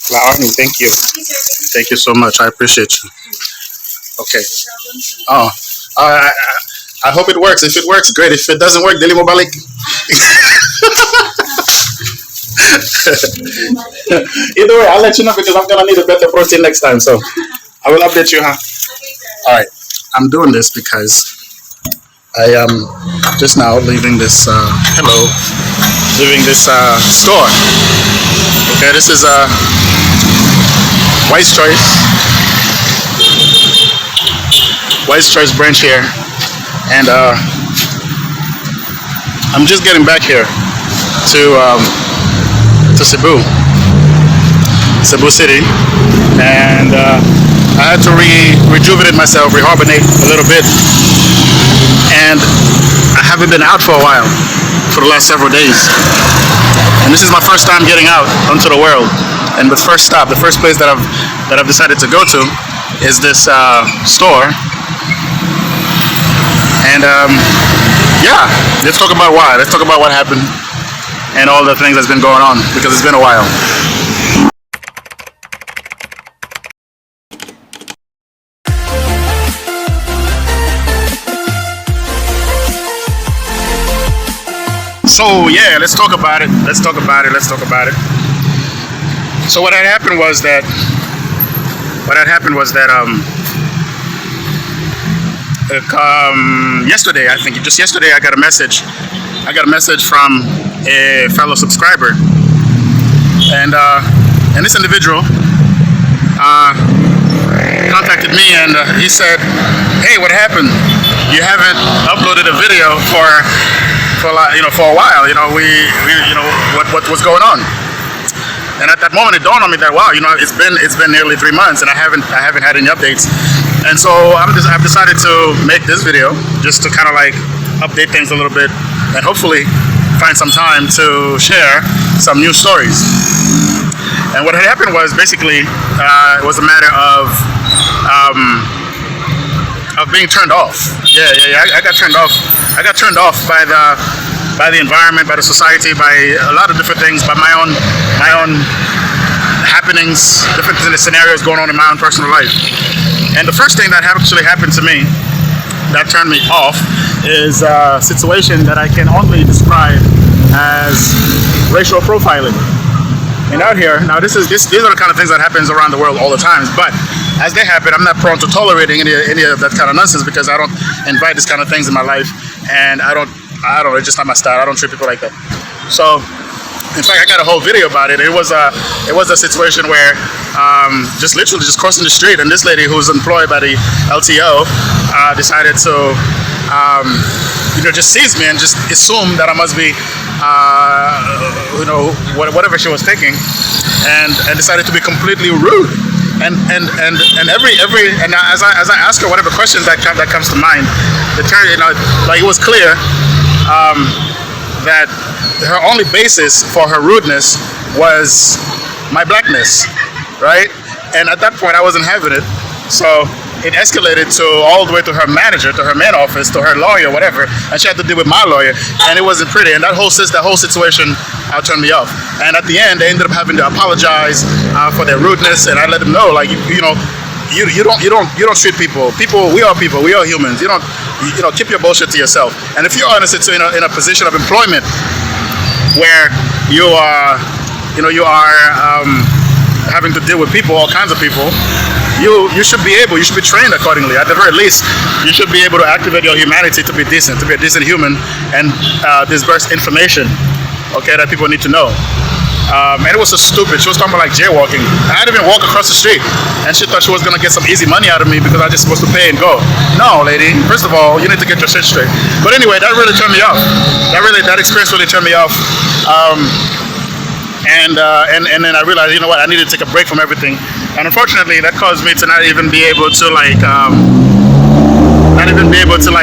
Arnie, thank you. Thank you so much. I appreciate you. Okay. Oh, I, I hope it works. If it works, great. If it doesn't work, deli mo balik. Either way, I'll let you know because I'm gonna need a better protein next time. So I will update you, huh? All right. I'm doing this because I am just now leaving this. Hello, leaving this store. Okay, this is White's Choice, White's Choice branch here, and I'm just getting back here to Cebu City, and I had to rejuvenate myself, rehibernate a little bit, and I haven't been out for a while, for the last several days, and this is my first time getting out onto the world. And the first stop, the first place that I've decided to go to, is this store, and yeah, let's talk about why. Let's talk about what happened and all the things that's been going on because it's been a while. So yeah, let's talk about it. Let's talk about it. Let's talk about it. So what had happened was that yesterday, I think just yesterday, I got a message. I got a message from a fellow subscriber, and this individual contacted me, and he said, "Hey, what happened? You haven't uploaded a video for a while. What's going on?" And at that moment, it dawned on me that it's been nearly 3 months, and I haven't had any updates. And so I've decided to make this video just to kind of like update things a little bit, and hopefully find some time to share some new stories. And what had happened was basically it was a matter of being turned off. Yeah. I got turned off. I got turned off by the environment, by the society, by a lot of different things, by my own happenings, different scenarios going on in my own personal life. And the first thing that actually happened to me that turned me off is a situation that I can only describe as racial profiling. And out here, now these are the kind of things that happens around the world all the time. But as they happen, I'm not prone to tolerating any of that kind of nonsense because I don't invite these kind of things in my life, and I don't. It's just not my style. I don't treat people like that. So, in fact, I got a whole video about it. It was a situation where just literally just crossing the street, and this lady who's employed by the LTO decided to just seize me and just assume that I must be whatever she was thinking, and decided to be completely rude. And as I ask her whatever questions that comes to mind, it was clear that her only basis for her rudeness was my blackness, right? And at that point, I wasn't having it, so it escalated to all the way to her manager, to her main office, to her lawyer, whatever, and she had to deal with my lawyer, and it wasn't pretty. And that whole situation turned me off. And at the end, they ended up having to apologize for their rudeness, and I let them know, like, you don't treat people. We are people. We are humans. You don't keep your bullshit to yourself. And if you're in a position of employment where you are having to deal with people, all kinds of people, you should be trained accordingly. At the very least, you should be able to activate your humanity to be a decent human, and disperse information, okay, that people need to know. And it was so stupid. She was talking about like jaywalking. I didn't even walk across the street, and she thought she was gonna get some easy money out of me because I just supposed to pay and go. No, lady. First of all, you need to get your shit straight. But anyway, that really turned me off. That experience really turned me off. And then I realized, you know what, I needed to take a break from everything. And unfortunately, that caused me to not even be able to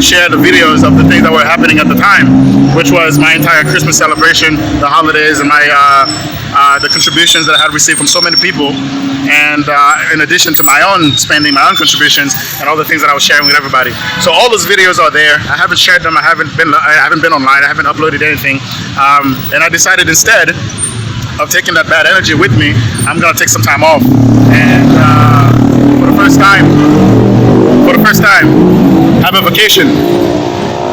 share the videos of the things that were happening at the time, which was my entire Christmas celebration, the holidays, and the contributions that I had received from so many people, and in addition to my own spending, my own contributions, and all the things that I was sharing with everybody. So all those videos are there. I haven't shared them. I haven't been online. I haven't uploaded anything, and I decided instead of taking that bad energy with me, I'm gonna take some time off, and for the first time, have a vacation.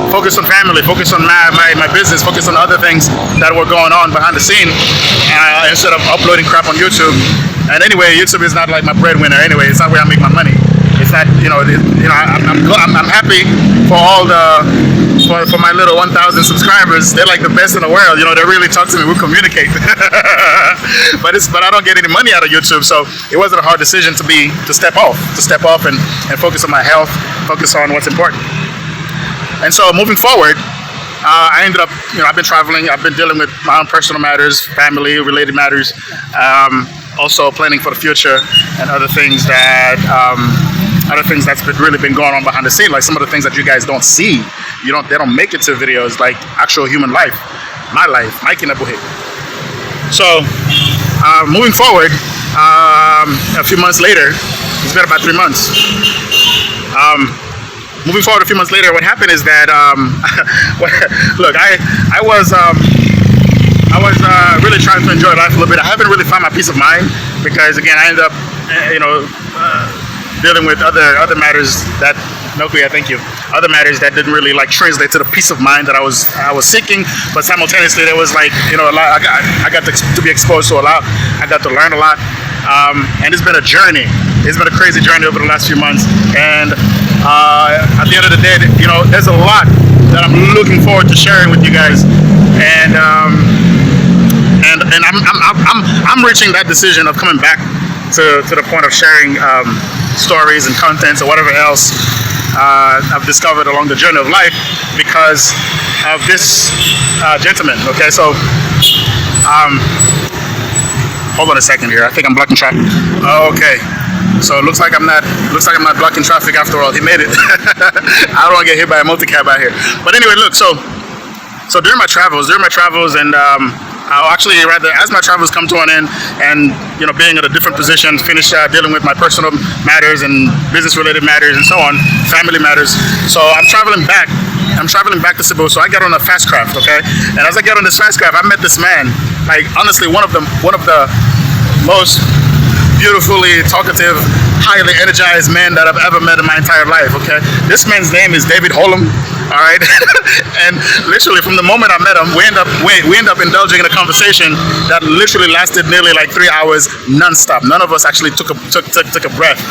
Focus on family, focus on my business, focus on other things that were going on behind the scene, instead of uploading crap on YouTube. And anyway, YouTube is not like my breadwinner. Anyway, it's not where I make my money. It's not, I'm happy for all for my little 1,000 subscribers. They're like the best in the world. They really talk to me. We communicate. but I don't get any money out of YouTube, so it wasn't a hard decision to step off and focus on my health, focus on what's important. And so moving forward, I ended up, I've been traveling. I've been dealing with my own personal matters, family related matters, also planning for the future and other things that's really been going on behind the scene, like some of the things that you guys don't see. They don't make it to videos, like actual human life, my kinabuhi. So moving forward, a few months later, it's been about 3 months. Moving forward a few months later, what happened is that, look, I was really trying to enjoy life a little bit. I haven't really found my peace of mind because, again, I ended up, dealing with other matters that, Nokuya, thank you, other matters that didn't really translate to the peace of mind that I was seeking. But simultaneously, there was a lot. I got to be exposed to a lot. I got to learn a lot, and it's been a journey. It's been a crazy journey over the last few months, and at the end of the day, there's a lot that I'm looking forward to sharing with you guys, and I'm reaching that decision of coming back to the point of sharing stories and contents or whatever else I've discovered along the journey of life because of this gentleman. Okay, so hold on a second here. I think I'm blocking traffic. Okay. So it looks like I'm not blocking traffic after all. He made it. I don't want to get hit by a multi-cab out here. But anyway, look. So during my travels, and I'll actually rather as my travels come to an end, and being in a different position, finish dealing with my personal matters and business-related matters and so on, family matters. So I'm traveling back to Cebu. So I get on a fast craft, okay? And as I get on this fast craft, I met this man. Like honestly, one of the most beautifully talkative, highly energized man that I've ever met in my entire life, okay? This man's name is David Holm, all right? And literally from the moment I met him, we end up indulging in a conversation that literally lasted nearly 3 hours non-stop. None of us actually took a breath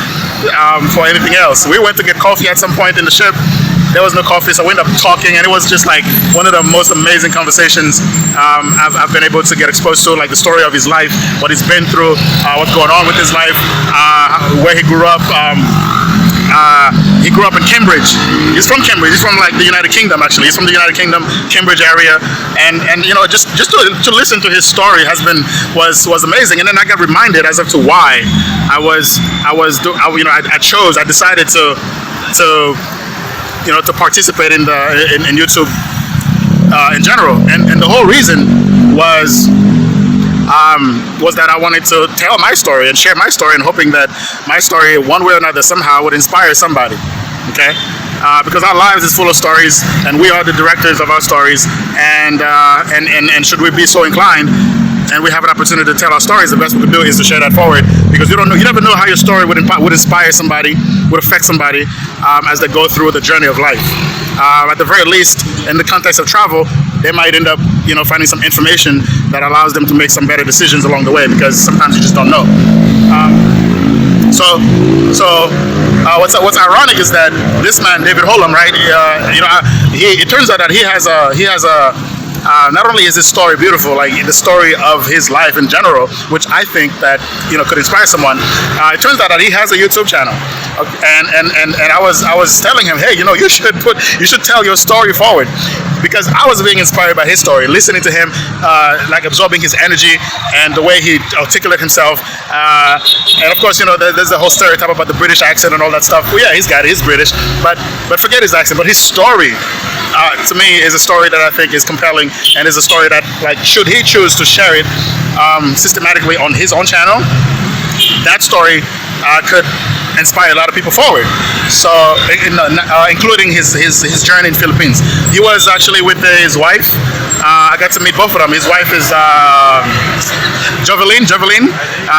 for anything else. We went to get coffee at some point in the ship. There was no coffee, so we ended up talking, and it was just one of the most amazing conversations I've been able to get exposed to, the story of his life, what he's been through, what's going on with his life, where he grew up. He grew up in Cambridge. He's from Cambridge. He's from the United Kingdom, actually. He's from the United Kingdom, Cambridge area, and just to listen to his story was amazing. And then I got reminded as to why I decided to participate in YouTube in general, and the whole reason was that I wanted to tell my story and share my story, and hoping that my story, one way or another, somehow would inspire somebody. Okay, because our lives is full of stories, and we are the directors of our stories, and should we be so inclined, and we have an opportunity to tell our stories, the best we can do is to share that forward, because you never know how your story would inspire somebody, would affect somebody as they go through the journey of life. At the very least, in the context of travel, they might end up finding some information that allows them to make some better decisions along the way, because sometimes you just don't know. What's ironic is that this man, David Holm, right? It turns out that he has a not only is his story beautiful, the story of his life in general, which I think that could inspire someone. It turns out that he has a YouTube channel, and I was telling him, hey, you should tell your story forward, because I was being inspired by his story, listening to him, absorbing his energy and the way he articulated himself, and of course there's the whole stereotype about the British accent and all that stuff. Well, yeah, he's British, but forget his accent. But his story, to me, is a story that I think is compelling, and is a story that, should he choose to share it systematically on his own channel, that story could inspire a lot of people forward. So, including his journey in Philippines. He was actually with his wife. I got to meet both of them. His wife is Joveline.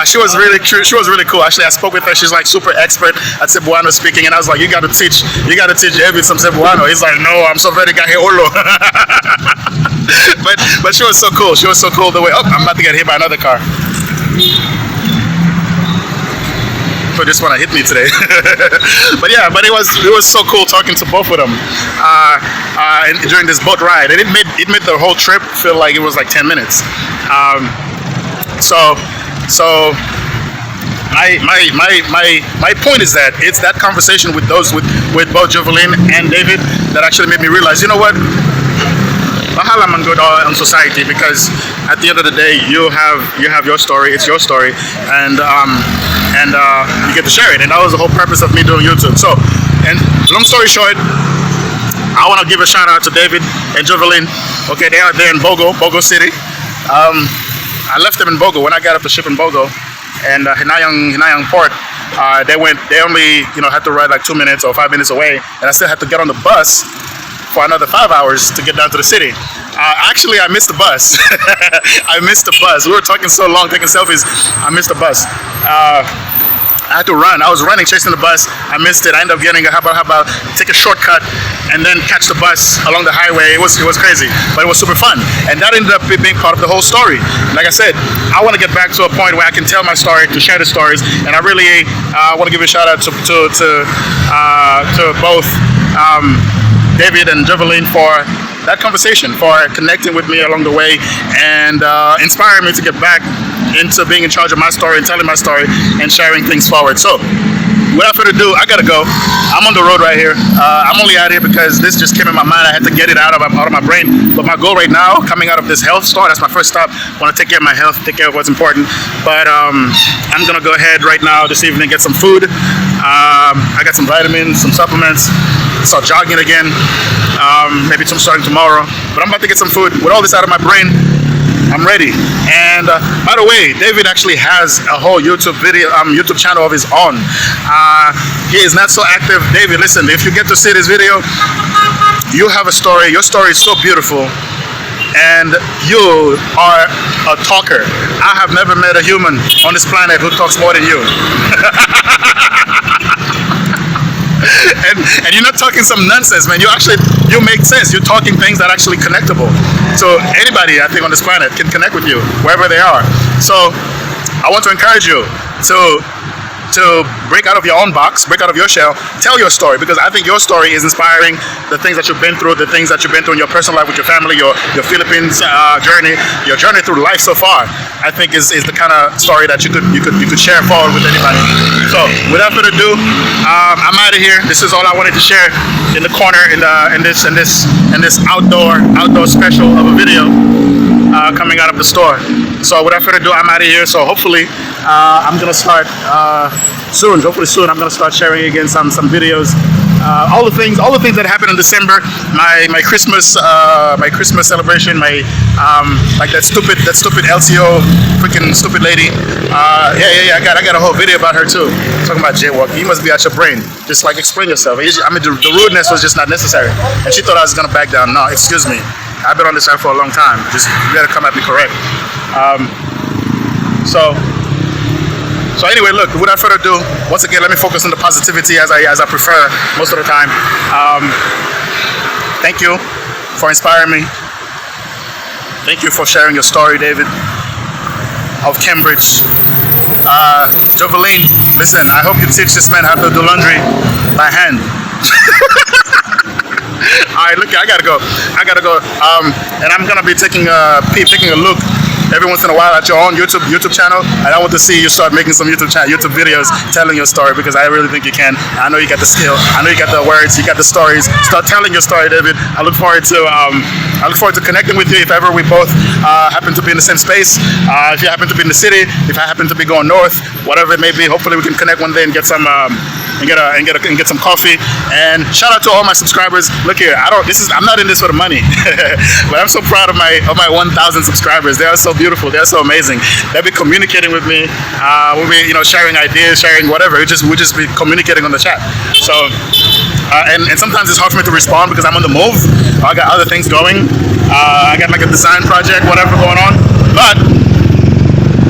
She was really cool. Actually, I spoke with her. She's like super expert at Cebuano speaking, and I was like, you got to teach David some Cebuano. He's like, no, I'm so very olo. but she was so cool. She was so cool the way. Oh, I'm about to get hit by another car. So this one hit me today. but it was so cool talking to both of them during this boat ride, and it made the whole trip feel like it was like 10 minutes. So my point is that it's that conversation with both Joveline and David that actually made me realize, you know what? Bahala man good on society, because at the end of the day you have your story, it's your story, and you get to share it, and that was the whole purpose of me doing YouTube. So, and long story short, I want to give a shout out to David and Joveline. Okay, they are there in Bogo City. I left them in Bogo when I got off the ship in Bogo, and Hinayang Port. They only had to ride like 2 minutes or 5 minutes away, and I still had to get on the bus for another 5 hours to get down to the city. Actually, I missed the bus. I missed the bus. We were talking so long, taking selfies. I missed the bus. I had to run. I was running, chasing the bus. I missed it. I ended up getting how about take a shortcut and then catch the bus along the highway. It was crazy, but it was super fun. And that ended up being part of the whole story. Like I said, I want to get back to a point where I can tell my story, to share the stories, and I really want to give a shout out to both David and Joveline for that conversation, for connecting with me along the way, and inspiring me to get back into being in charge of my story and telling my story and sharing things forward. So, without further ado, I gotta go. I'm on the road right here. I'm only out here because this just came in my mind. I had to get it out of my brain. But my goal right now, coming out of this health store, that's my first stop. I want to take care of my health, take care of what's important. But I'm gonna go ahead right now this evening, get some food. I got some vitamins, some supplements. Start jogging again. Maybe starting tomorrow. But I'm about to get some food. With all this out of my brain, I'm ready. And by the way, David actually has a whole YouTube channel of his own. He is not so active. David, listen, if you get to see this video, you have a story. Your story is so beautiful, and you are a talker. I have never met a human on this planet who talks more than you. And you're not talking some nonsense, man. You make sense. You're talking things that are actually connectable. So anybody, I think, on this planet can connect with you wherever they are. So I want to encourage you to break out of your own box, break out of your shell, tell your story, because I think your story is inspiring. The things that you've been through, in your personal life with your family, your Philippines journey, your journey through life so far, I think is the kind of story that you could share forward with anybody. So without further ado, I'm out of here. This is all I wanted to share in the corner in this outdoor special of a video coming out of the store. So without further ado, I'm out of here. So hopefully I'm gonna start soon. Hopefully soon, I'm gonna start sharing again some videos. All the things that happened in December. My Christmas celebration. Like that stupid LCO freaking stupid lady. I got a whole video about her too. Talking about jaywalking. You must be out your brain. Just like explain yourself. I mean, the rudeness was just not necessary. And she thought I was gonna back down. No, excuse me. I've been on this side for a long time. Just you gotta come at me correct. So anyway, look, without further ado, once again, let me focus on the positivity as I prefer most of the time. Thank you for inspiring me. Thank you for sharing your story, David, of Cambridge. Joveline, listen, I hope you teach this man how to do laundry by hand. All right, look, I gotta go. And I'm gonna be taking a look every once in a while at your own YouTube channel, and I want to see you start making some YouTube videos telling your story, because I really think you can. I know you got the skill. I know you got the words. You got the stories. Start telling your story, David. I look forward to connecting with you if ever we both happen to be in the same space. If you happen to be in the city, if I happen to be going north, whatever it may be, hopefully we can connect one day and get some get some coffee. And shout out to all my subscribers. Look here, I'm not in this for the money, but I'm so proud of my 1,000 subscribers. They are so beautiful. They're so amazing. They'll be communicating with me. We'll be sharing ideas, sharing whatever. We'll just be communicating on the chat. So and sometimes it's hard for me to respond because I'm on the move. I got other things going. I got like a design project, whatever going on. But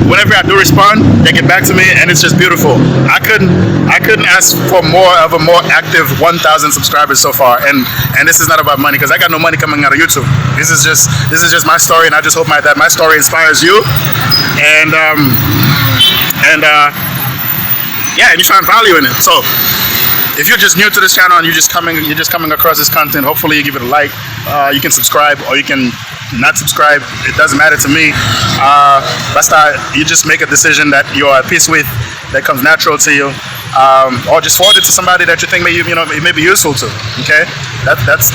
whenever I do respond, they get back to me, and it's just beautiful. I couldn't ask for more active 1,000 subscribers so far, and this is not about money, because I got no money coming out of YouTube. This is just my story, and I just hope that my story inspires you, and you find value in it. So if you're just new to this channel and you're just coming across this content, hopefully you give it a like. You can subscribe, or you can not subscribe. It doesn't matter to me. You just make a decision that you're at peace with, that comes natural to you, or just forward it to somebody that you think it may be useful to. Okay, that's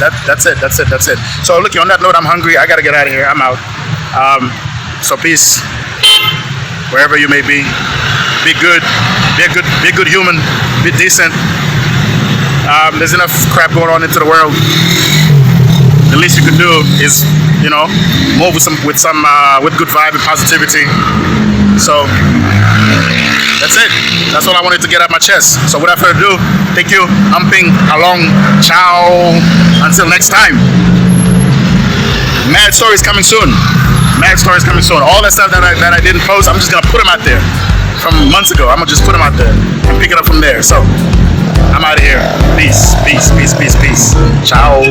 it. So look, on that note, I'm hungry. I gotta get out of here. I'm out. So peace, wherever you may be. Be good. Be a good human. Be decent. There's enough crap going on into the world. The least you can do is, move with good vibe and positivity. So that's it. That's all I wanted to get out my chest. So without further ado, thank you. Humping along. Ciao. Until next time. Mad stories coming soon. All that stuff that I didn't post, I'm just gonna put them out there from months ago. I'm gonna just put them out there and pick it up from there. So I'm out of here. Peace. Ciao.